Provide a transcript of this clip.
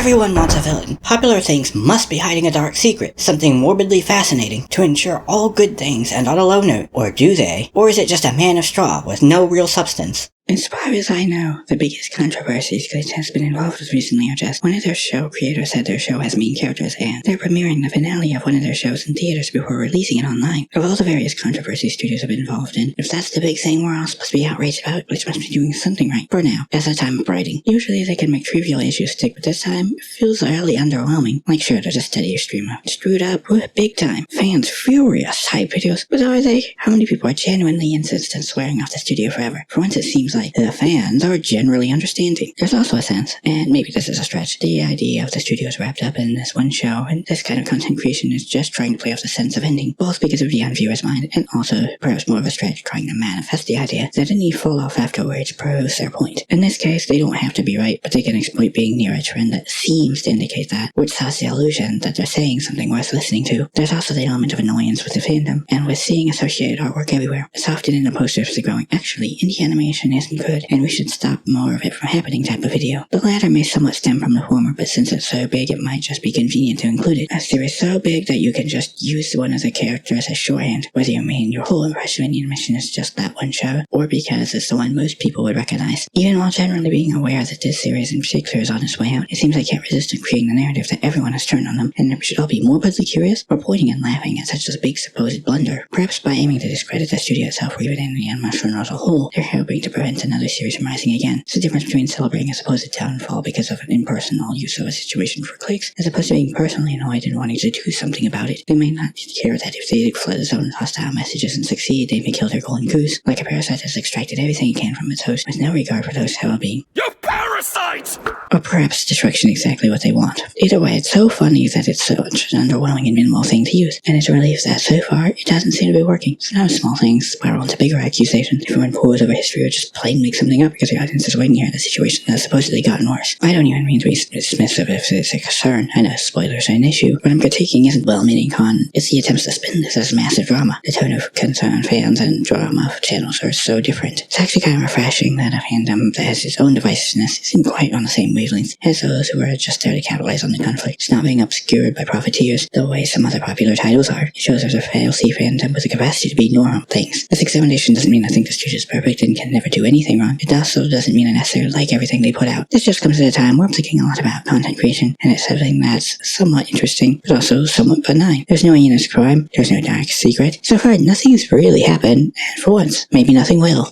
Everyone wants a villain. Popular things must be hiding a dark secret, something morbidly fascinating, to ensure all good things end on a low note. Or do they? Or is it just a man of straw with no real substance? As far as I know, the biggest controversies Glitch has been involved with recently are just one of their show creators said their show has main characters and they're premiering the finale of one of their shows in theaters before releasing it online. Of all the various controversies studios have been involved in, if that's the big thing we're all supposed to be outraged about, Glitch must be doing something right. For now, as the time of writing. Usually they can make trivial issues stick, but this time it feels really underwhelming. Like sure, there's a steadier stream of screwed up, big time, fans furious type videos, but are they? How many people are genuinely insistent swearing off the studio forever? For once it seems like the fans are generally understanding. There's also a sense, and maybe this is a stretch, the idea of the studio is wrapped up in this one show, and this kind of content creation is just trying to play off the sense of ending, both because of the end viewer's mind, and also, perhaps more of a stretch, trying to manifest the idea that any fall-off afterwards proves their point. In this case, they don't have to be right, but they can exploit being near a trend that seems to indicate that, which has the illusion that they're saying something worth listening to. There's also the element of annoyance with the fandom, and with seeing associated artwork everywhere. It's often in the posters the growing, actually, indie animation isn't good, and we should stop more of it from happening type of video. The latter may somewhat stem from the former, but since it's so big, it might just be convenient to include it. A series so big that you can just use one of the characters as shorthand, whether you mean your whole impression of the animation is just that one show, or because it's the one most people would recognize. Even while generally being aware that this series in particular is on its way out, it seems I can't resist creating the narrative that everyone has turned on them, and we should all be morbidly curious, or pointing and laughing at such a big supposed blunder. Perhaps by aiming to discredit the studio itself or even the animation as a whole, they're hoping to prevent another series from rising again. It's the difference between celebrating a supposed downfall because of an impersonal use of a situation for clicks, as opposed to being personally annoyed and wanting to do something about it. They may not care that if they flood the zone with hostile messages and succeed, they may kill their golden goose, like a parasite has extracted everything it can from its host, with no regard for those well-being. You parasites! Or perhaps destruction exactly what they want. Either way, it's so funny that it's such an underwhelming and minimal thing to use, and it's a relief that so far it doesn't seem to be working. So now small things spiral into bigger accusations. Everyone pulls over history or just plain make something up because the audience is waiting here at a situation that has supposedly gotten worse. I don't even mean to be dismissive if it's a concern. I know spoilers are an issue. What I'm critiquing isn't well-meaning con, it's the attempts to spin this as massive drama. The tone of concern fans and drama of channels are so different. It's actually kind of refreshing that a fandom that has its own divisiveness isn't quite on the same wavelength as those who are just there to capitalize on the conflict. It's not being obscured by profiteers the way some other popular titles are. It shows there's a fail-safe fandom with the capacity to be normal things. This examination doesn't mean I think the studio is perfect and can never do anything wrong. It also doesn't mean I necessarily like everything they put out. This just comes at a time where I'm thinking a lot about content creation, and it's something that's somewhat interesting, but also somewhat benign. There's no heinous crime, there's no dark secret. So far, nothing's really happened, and for once, maybe nothing will.